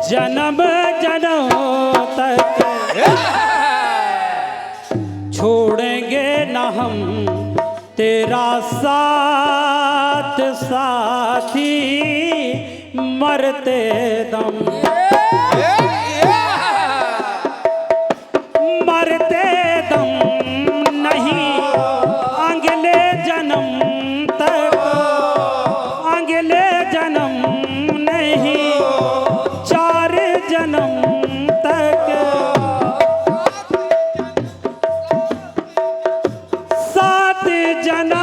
जन्म जन्म तक छोड़ेंगे न हम तेरा साथ साथी मरते दम मरते दम नहीं अगले जन्म तक अगले जन्म नहीं चार जन्म तक सात जन्म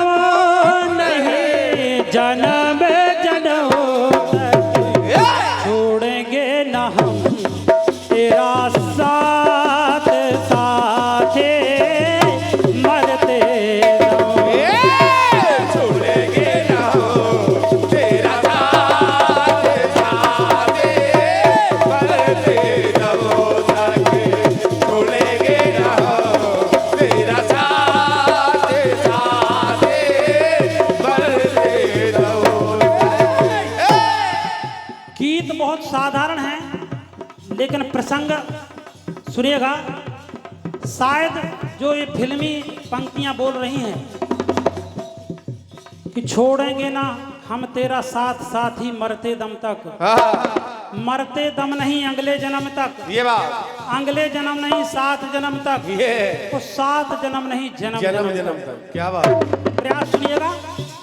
नहीं जन्म जन्म तक छोड़ेंगे न हम तेरा साथ साथे मरते दम छोड़ेंगे ना हो तेरा साथ साथे मरते दम तक छोड़ेंगे ना हो तेरा साथ साथे मरते दम गीत बहुत साधारण है लेकिन प्रसंग सुनिएगा। शायद जो ये फिल्मी पंक्तियां बोल रही हैं कि छोड़ेंगे ना हम तेरा साथ साथ ही मरते दम तक, मरते दम नहीं अगले जन्म तक, ये बात अगले जन्म नहीं 7 जन्म तक, ये तो 7 जन्म नहीं जन्म जन्म जन्म जन्म तक। तक क्या बात प्रयास सुनिएगा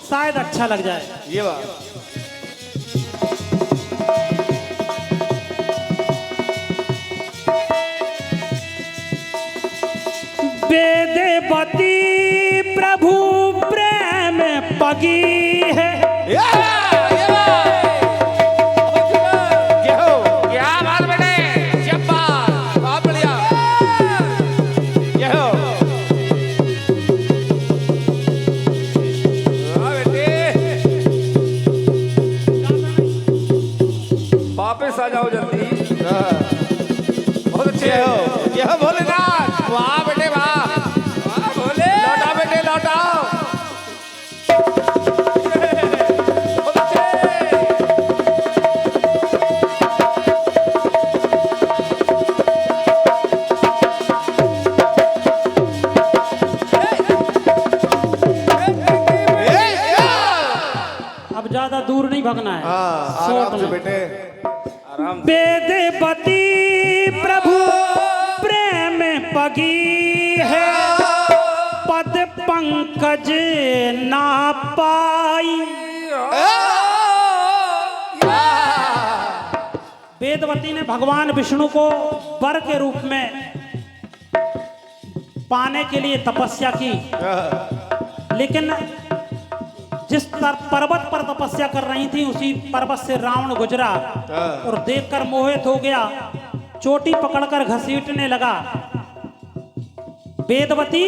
शायद अच्छा लग जाए। ये बात वेदवती प्रभु प्रेम पगी है क्या बात बेटे शाबाश बहुत बढ़िया ये हो बेटे वापस आ जाओ जल्दी बहुत अच्छे हो ये हो भोलेनाथ वाह बेटे वाह वाह भोले लौटा बेटे लौटाओ बहुत अच्छे अब ज्यादा दूर नहीं भगना है। आराम से बेटे आराम से वेदवती प्रभु प्रेम पगी है पद पंकज ना पाई। वेदवती ने भगवान विष्णु को वर के रूप में पाने के लिए तपस्या की, लेकिन जिस पर्वत पर तपस्या कर रही थी उसी पर्वत से रावण गुजरा और देखकर मोहित हो गया, चोटी पकड़कर घसीटने लगा। वेदवती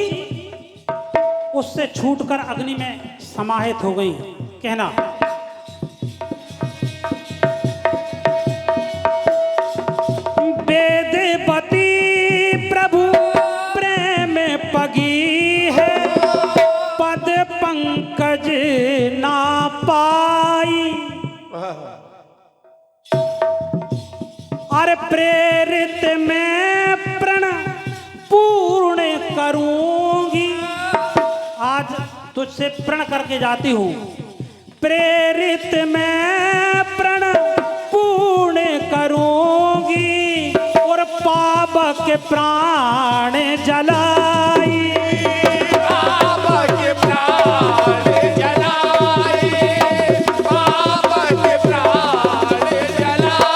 उससे छूटकर अग्नि में समाहित हो गई। कहना अरे प्रेरित मैं प्रण पूर्ण करूंगी। आज तुझसे प्रण करके जाती हूं। प्रेरित मैं प्रण पूर्ण करूंगी और पाप के प्राण जलाई। पाप के प्राण जलाए, पाप के प्राण जलाए।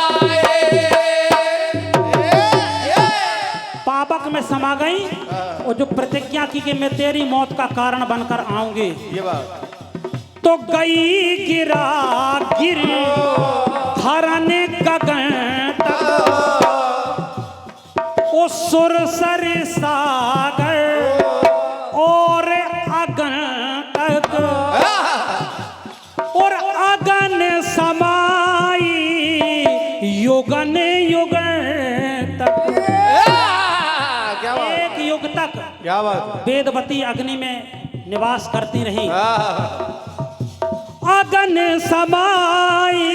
पापक में समा गई और जो प्रतिज्ञा की कि मैं तेरी मौत का कारण बनकर आऊंगी। ये बात तो गई गिरा गिर धरन गगन तक, ओ सुर सर सागर और अगन तक, और अगन समाई युगन युगन तक। क्या बात, एक युग तक क्या बात। वेदवती अग्नि में निवास करती रही। अगन समाई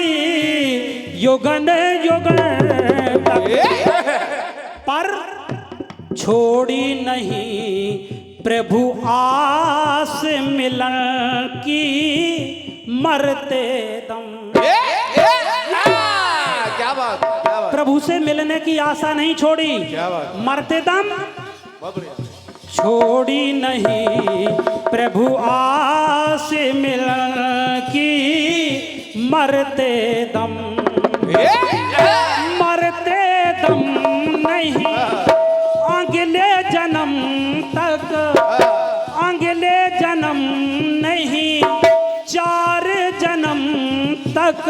युगन युगन तक, पर छोड़ी नहीं प्रभु आस मिलन की मरते दम। क्या बात, क्या बात। प्रभु से मिलने की आशा नहीं छोड़ी, क्या बात। मरते दम बहुत बढ़िया। छोड़ी नहीं प्रभु आस मिलन की मरते दम। मरते दम नहीं अगले जन्म तक, अगले जन्म नहीं 4 जन्म तक,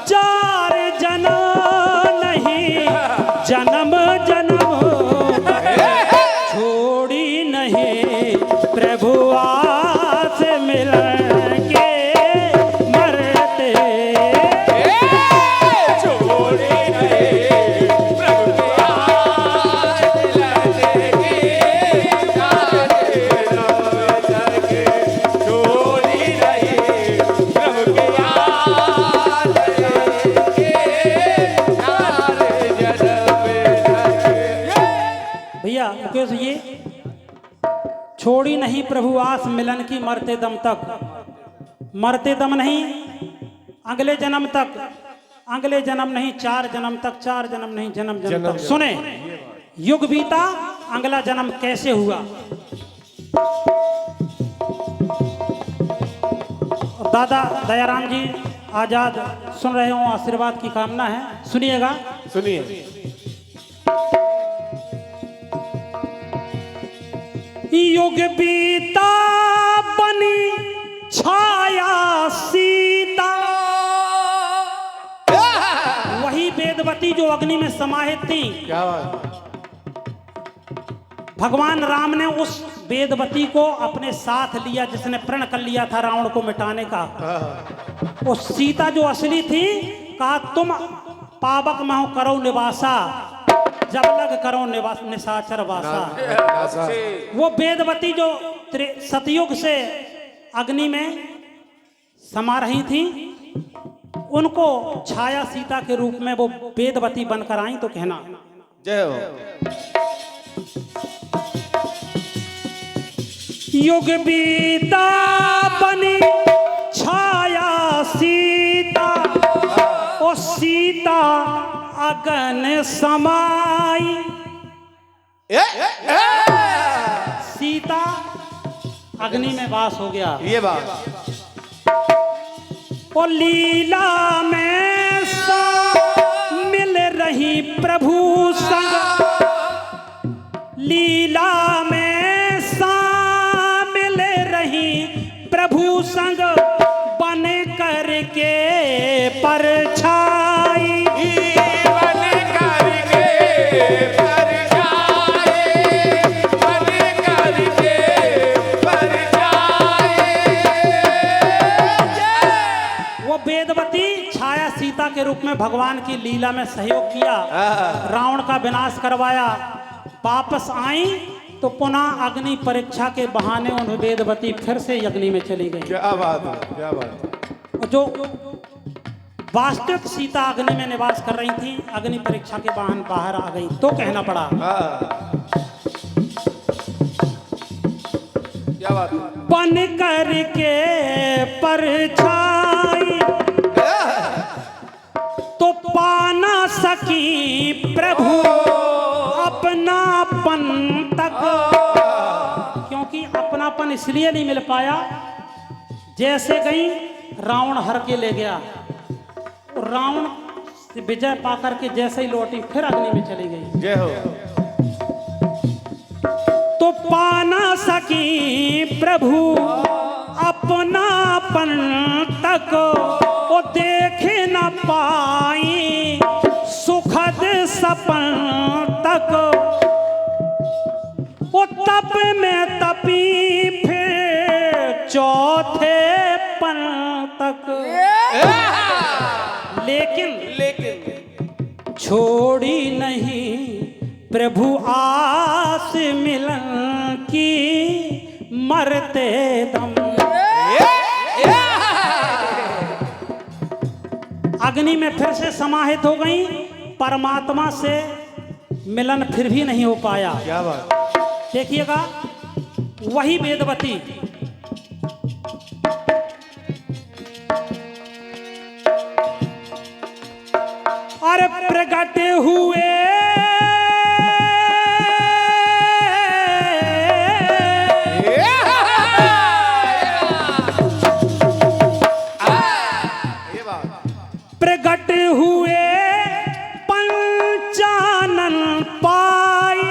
4 जन्म नहीं जन्म जन्म छोड़ी नहीं प्रभु आस मिलन के मरते। छोड़ी नहीं प्रभु के आस मिलन के, छोड़ी नहीं प्रभु के आस भैया मुकेश ये छोड़ी नहीं प्रभु आस मिलन की मरते दम तक, मरते दम नहीं अगले जन्म तक, अगले जन्म नहीं 4 जन्म तक, 4 जन्म नहीं जन्म जन्म तक। सुने युग बीता अगला जन्म कैसे हुआ। दादा दयाराम जी आजाद सुन रहे हो, आशीर्वाद की कामना है, सुनिएगा। सुनिए। युग बीता बनी छाया सीता, वही वेदवती जो अग्नि में समाहित थी। क्या बात। भगवान राम ने उस वेदवती को अपने साथ लिया जिसने प्रण कर लिया था रावण को मिटाने का। वो सीता जो असली थी, कहा तुम पावक महु करो निवासा, जब लग करो निशाचर वासा। वो वेदवती जो सतयुग से अग्नि में समा रही थी, उनको छाया सीता के रूप में वो वेदवती बनकर आई। तो कहना जय हो। युग बीता बनी छाया सीता, ओ सीता अगन समाई। सीता अग्नि में वास हो गया। ये बात। ओ लीला में सा मिल रही प्रभु संग, लीला में सा मिल रही प्रभु संग, बन करके परछाई। वेदवती छाया सीता के रूप में भगवान की लीला में सहयोग किया, रावण का विनाश करवाया। वापस आई तो पुनः अग्नि परीक्षा के बहाने उन वेदवती फिर से अग्नि में चली गई। क्या बात है, क्या बात है। जो वास्तविक सीता अग्नि में निवास कर रही थी, अग्नि परीक्षा के वाहन बाहर आ गई तो कहना पड़ा। क्या बात है? बन करके परछाई तो पाना सकी प्रभु अपनापन तक, क्योंकि अपनापन इसलिए नहीं मिल पाया, जैसे गई रावण हर के ले गया, रावण से विजय पाकर के जैसे ही लौटी फिर अग्नि में चली गई। जय हो। तो पाना सकी प्रभु अपनापन तक, वो देख न पाई सुखद सपन तक, वो तप में तपी फिर चौथे पन तक, लेकिन छोड़ी नहीं प्रभु आस मिलन की मरते दम। अग्नि में फिर से समाहित हो गई, परमात्मा से मिलन फिर भी नहीं हो पाया। क्या बात? देखिएगा वही वेदवती अरे प्रकट हुए प्रकट हुए पंचानन पाए,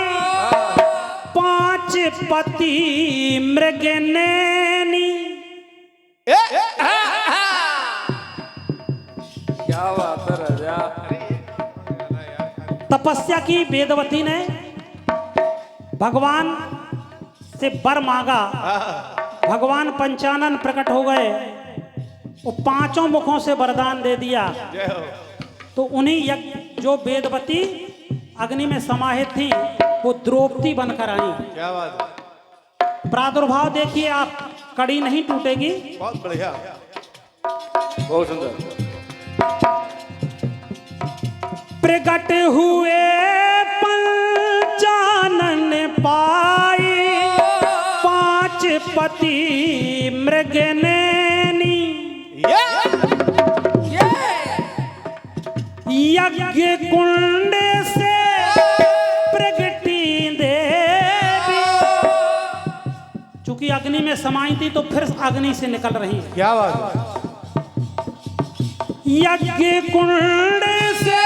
पांच पति मृगनैनी। क्या बात है राजा? तपस्या की वेदवती ने भगवान से वर मांगा, भगवान पंचानन प्रकट हो गए, वो पांचों मुखों से वरदान दे दिया। तो उन्हीं यज्ञ जो वेदवती अग्नि में समाहित थी वो द्रौपदी बनकर आई। क्या बात है? प्रादुर्भाव देखिए आप, कड़ी नहीं टूटेगी। बहुत बढ़िया, बहुत सुंदर। प्रकट हुए पंचानन पाए, पांच पति मृगनैनी। यज्ञ कुंड से प्रगटी देवी, चूंकि अग्नि में समाई थी तो फिर अग्नि से निकल रही है। क्या बात है? यज्ञ कुंड से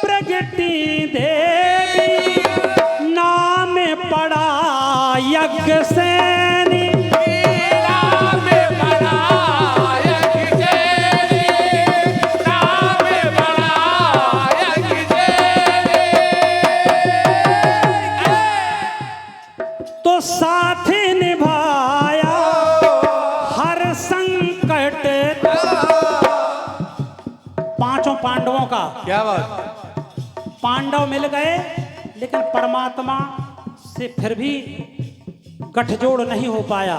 प्रगटी देवी, नाम पड़ा यज्ञ सैनी। तो साथ निभाया हर संकट, पांचों पांडवों का। क्या बात? पांडव मिल गए लेकिन परमात्मा से फिर भी गठजोड़ नहीं हो पाया।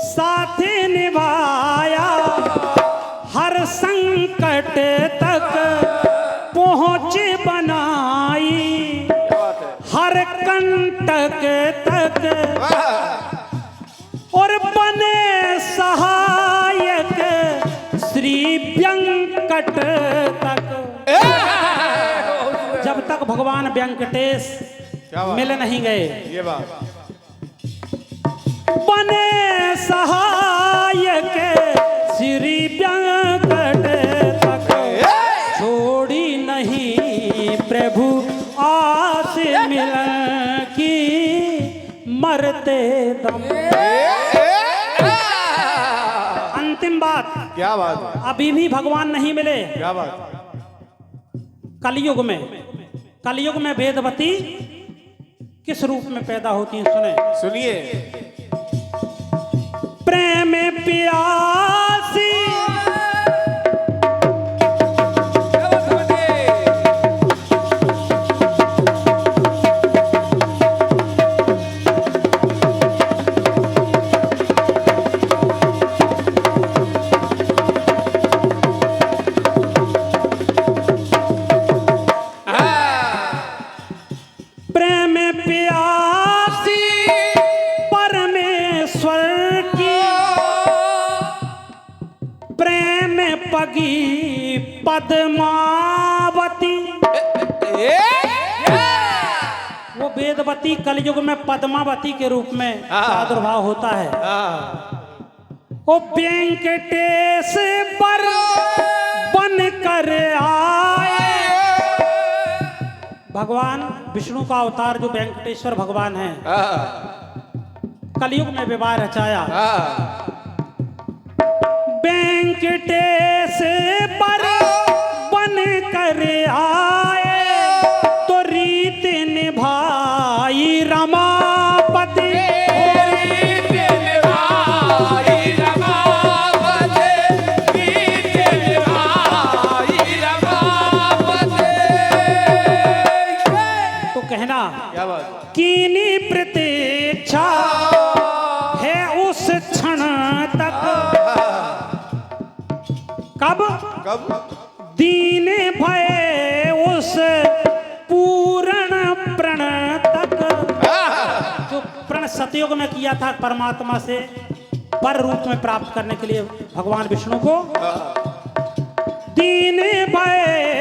साथ निभाया हर संकट तक, पहुंच बनाई हर कंटक तक, और बने सहायक श्री व्यंकट तक। जब तक भगवान व्यंकटेश मिल नहीं गए, ये बात। बने सहायक श्री व्यंकट तक, छोड़ी नहीं प्रभु आस मिलन की मरते दम। अंतिम बात, क्या बात है? अभी भी भगवान नहीं मिले। क्या बात? कलयुग में वेदवती किस रूप में पैदा होती हैं सुने। सुनिए। प्रेम प्यासी वेदवती कलयुग में पद्मावती के रूप में प्रादुर्भाव होता है। ओ वेंकटेश पर बन कर आए, भगवान विष्णु का अवतार जो वेंकटेश्वर भगवान है, कलयुग में विवाह रचाया। वेंकटेश पर बन कर आए तो रीत निभाई रमापति, कहना क्या बात? कीनी प्रतीक्षा है उस क्षण तक, कब दीन भय उस पूर्ण प्रण तक, जो प्रण सतयुग में किया था परमात्मा से पर रूप में प्राप्त करने के लिए भगवान विष्णु को, दीन भय